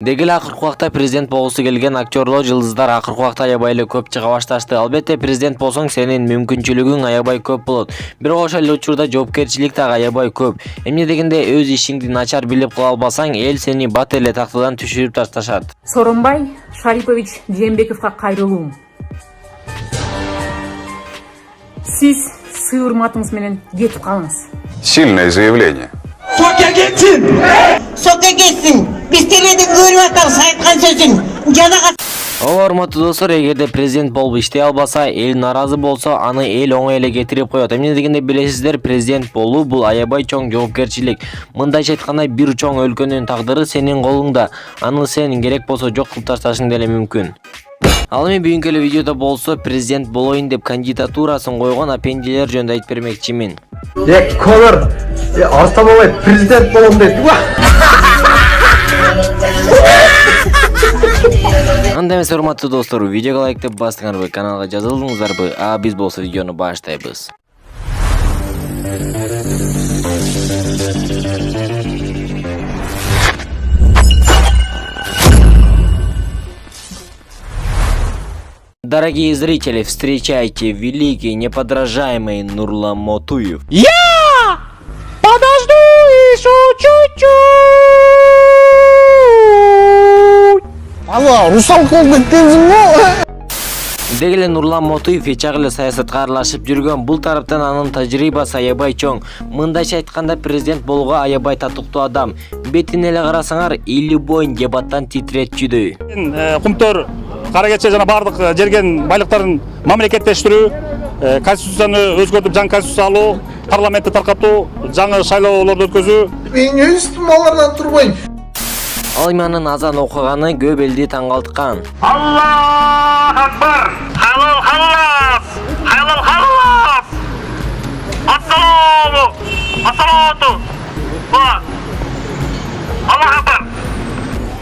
Деги эле акыркы убакта президент болгусу келген актерлор, жылдыздар акыркы убакта аябай эле көп чыга башташты. Албетте президент болсоң сенин мүмкүнчүлүгүң аябай көп болот. Бирок ошол эле учурда жоопкерчилик дагы аябай көп. Эмне дегенде өз ишиңди начар билип кыла албасаң, эл сени бат эле тактадан түшүрүп ташташат. Сооронбай Шарипович Жээнбековго кайрылуум. Сиз сый урматыңыз менен кетип калыңыз. Сильное заявление. Soka geçsin. Soka geçsin. Biz teleden görüp atarız aytkan sözün. Janaga. Урматтуу достор, эгерде президент болуп иштей албаса, эл наразы болсо, аны эл оңой эле кетирип коет. Эмне дегенде билесиздер, президент болуу бул аябай чоң жоопкерчилик. Мындайча айтканда, бир чоң өлкөнүн тагдыры сенин колуңда. Аны сен керек болсо жок кылып ташташың деле мүмкүн. Ал эми бүгүнкү эле видеодо болсо президент болоюн деп кандидатурасын койгон апендилер жөнүндө айтып бермекчимин. Колор Арстамабай президент болом дейт. Анда эмес, урматтуу достор, видеого лайктеп бастыңарбы, каналга жазылдыңыздарбы? А биз болсо видеону баштайбыз. Дорогие зрители, встречайте великий, неподражаемый Нурлан Мотуев. Я подожду еще чуть-чуть. Алло, русалкалды тезмо. Деги эле Нурлан Мотуев эч эле саясатка аралашып жүргөн. Бул тараптан анын тажрыйбасы аябай чоң. Мындайча айтканда, президент болууга аябай татыктуу адам. Бетине эле карасаңар, эли боюн дебаттан титиретчүдөй. Кумтөр кара кече жана бардык жерген байлыктарын мамлекеттештирүү, конституцияны өзгөртүп жаңы конституция алуу, парламентти таркатуу, жаңы шайлоолорду өткөзүү. Мен өз малардан турбайм. Ал эми анын азан окуганы көп элди таң калтырган. Аллах акбар! Халал халлас! Халал халлас! Ассаламу! Ассалату! Аллах акбар!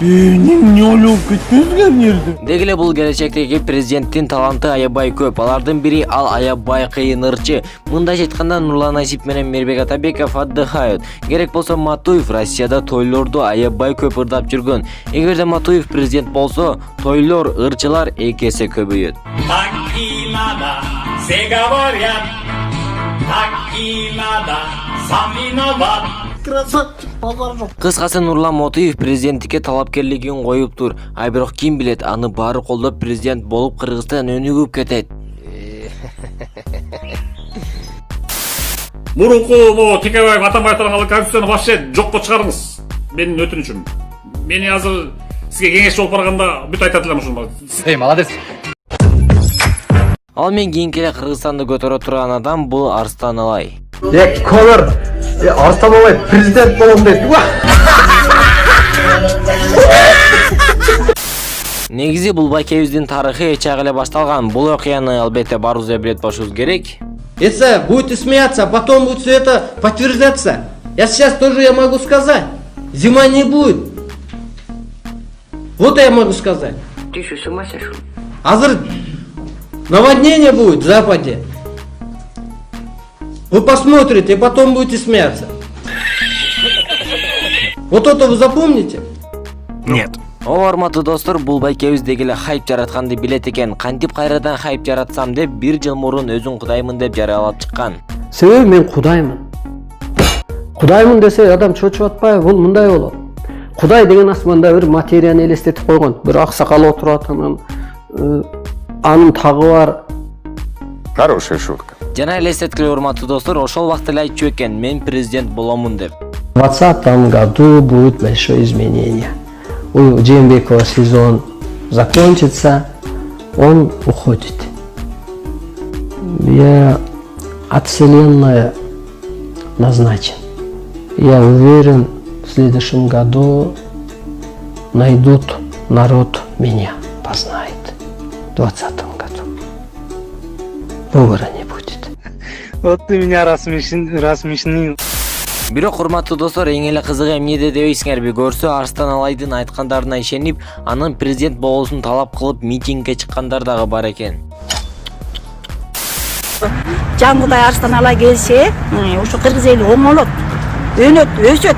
Не олуп кетпезген жерде. Деги эле бул келечектеги президенттин таланты аябай көп. Алардын бири ал аябай кыйын ырчы. Мындайча айтканда, Нурлан Асип менен Мирбек Атабеков отдыхают. Керек болсо Матуев Россияда тойлорду аябай көп ырдап жүргөн. Эгерде Матуев президент болсо, тойлор, ырчылар эки эсе көбөйөт. Так и надо, все говорят. Так и надо, сам виноват. Красавчик, базар жок. Кыскасы, Нурлан Мотуев президенттикке талапкерлигин коюп тур. Ай бирок ким билет, аны баары колдоп президент болуп Кыргызстан өнүгүп кетет. Мурунку бу Текебаев Атамбаевдин алган конституцияны вообще жокко чыгарыңыз. Менин өтүнүчүм. Мени азыр сизге кеңешчи болуп барганда бүт айтат элем ушуну. Молодец. Ал мен кийинки эле Кыргызстанды көтөрө турган адам бул Арстан Алай. Колор Арстамабай президент болом дейт. Негизи бул байкебиздин тарыхы эч эле башталган. Бул окуяны албетте баарыбыз да билет болушубуз керек. Если будете смеяться, а потом будет все это подтверждаться. Я сейчас тоже я могу сказать. Зима не будет. Вот я могу сказать. Ты что, с ума сошел? Азыр наводнение будет в западе. Вы посмотрите и потом будете смеяться. Вот это вы запомните? Нет. Урматтуу достор, бул байкебиз деги эле хайп жаратканды билет экен. Кантип кайрадан хайп жаратсам деп 1 жыл мурун өзүн кудаймын деп жарыялап чыккан. Себеби мен кудаймын. Кудаймын десе адам чочуп атпайбы? Бул мындай болот. Кудай деген асманда бир материяны элестетип койгон. Бир ак сакал отурат, анын тагы бар. Хорошая шутка. Жана элестеткиле, урматтуу достор, ошол убакта эле айтчу экен, мен президент боломун деп. В 2020 году будет большое изменение. У Жээнбекова сезон закончится, он уходит. Я от вселенной назначен. Я уверен, в следующем году найдут народ меня, познает. В 2020 году. Выбора не будет. Вот ты меня рассмешнил. Бирок, урматтуу достор, эң эле кызыгы эмнеде дебейсиңерби? Көрсө Арстан Алайдын айткандарына ишенип, анын президент болуусун талап кылып митингге чыккандар дагы бар экен. Жаңгыдай Арстан Алай келсе, ушу кыргыз эли оңолот, өнөт, өсөт.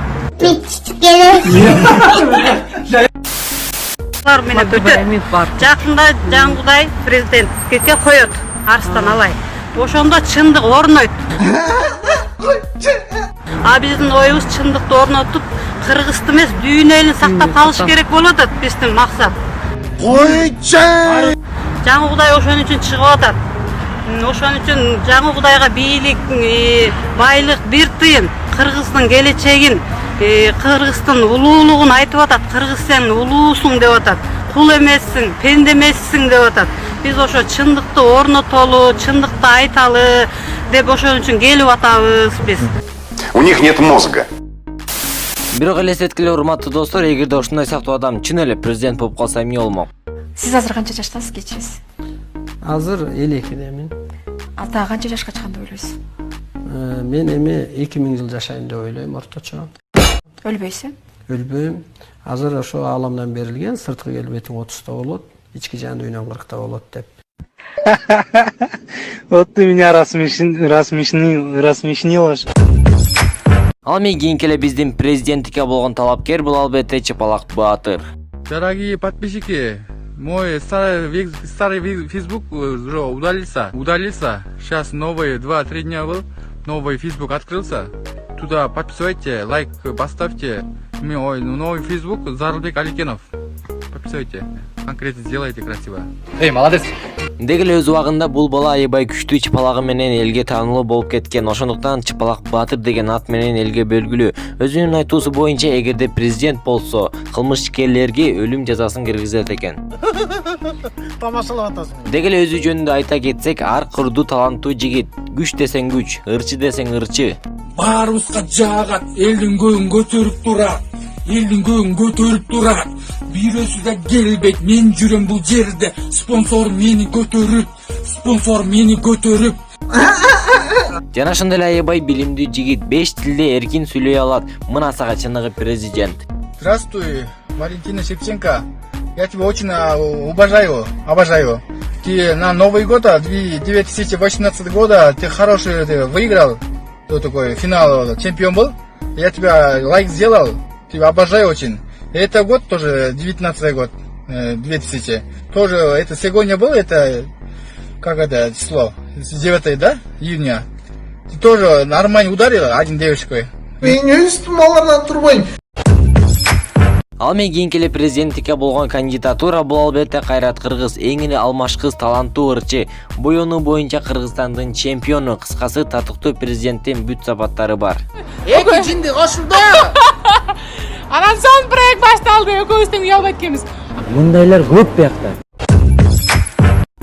менен өтөт. Жакында Жангудай президенттикке коет. Арстан алай. Ошондо чындык орнойт. А биздин оюбуз чындыкты орнотуп, Кыргызды эмес, дүйнө элин сактап калыш керек болуп атат биздин максат. Жангудай ошон үчүн чыгып атат. Ошон үчүн Жангудайга бийлик, байлык бир тыйын. Кыргыздын келечегин, Кыргыздын улуулугун айтып атат. Кыргыз сен улуусуң деп атат. Кул эмессиң, пенде эмессиң деп атат. Биз ошо чындыкты орнотолу, чындыкты айталы деп ошон үчүн келип атабыз биз. У них нет мозга. Бирок элестеткиле урматтуу достор, эгерде ушундай сыяктуу адам чын эле президент болуп калса эмне болмок? Сиз азыр канча жаштасыз, кечиресиз? Азыр 52-демин. Ата канча жашка чыкканды ойлойсуз? Мен эми 2000 жыл жашайын деп ойлойм орточо. Өлбөйсүң? Өлбөйм. Азыр ошо аламдан берилген, сырткы келбетиң 30-та болот, ички жан дүйнөң 40-та болот деп. Вот ты меня рассмешнил. Ал эми кийинки эле биздин президенттикке болгон талапкер бул албетте Чапалак Баатыр. Дорогие подписчики, мой старый Facebook уже удалился. Сейчас новый 2-3 дня был, новый Facebook открылся. Туда подписывайте, лайк поставьте. Мой новый Facebook Зарылбек Аликенов. Подписывайте, конкретно сделайте красиво. Эй, молодец. Деги эле өз убагында бул бала аябай күчтүү чыпалагы менен элге таанылуу болуп кеткен. Ошондуктан Чапалак Баатыр деген ат менен элге белгилүү. Өзүнүн айтуусу боюнча, эгерде президент болсо, кылмышкерлерге өлүм жазасын киргизет экен. Тамашалап атасың. Деги эле өзү жөнүндө айта кетсек, ар кырдуу таланттуу жигит. Күч десең күч, ырчы десең ырчы. Баарыбызга жаагат, элдин көңүн көтөрүп турат. Элдин көңүн көтөрүп турат. Бирөөсү да келбейт, мен жүрөм бул жерде. Спонсор мени көтөрүп. Жана ошондой эле аябай билимдүү жигит, 5 тилде эркин сүйлөй алат. Мына сага чыныгы президент. Здравствуй, Валентина Шевченко. Я тебя очень обожаю. Ты на Новый год 2018 года ты хороший выиграл. Кто такой финал чемпион был. Я тебя лайк сделал. Тебя обожаю очень. Это год тоже 19 год 2000. Тоже это сегодня был, это как это число 9, да, июня. Ты тоже нормально ударил один девочкой. Ал эми кийинки эле президенттикке болгон кандидатура бул албетте Кайрат Кыргыз, эң эле алмашкыз таланттуу ырчы, боюну боюнча Кыргызстандын чемпиону, кыскасы татыктуу президенттин бүт сапаттары бар. Эки жинди кошулду. Анан соң проект башталды, экөөбүздүн уялбайт экенбиз. Мындайлар көп биякта.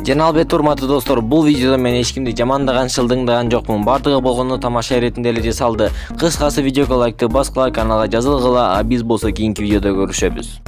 Жана албетте урматтуу достор, бул видеодо мен эч кимди жамандаган, шылдыңдаган жокмун. Бардыгы болгону тамаша иретинде эле жасалды. Кыскасы видеого лайкты баскыла, каналга жазылгыла, а биз болсо кийинки видеодо көрүшөбүз.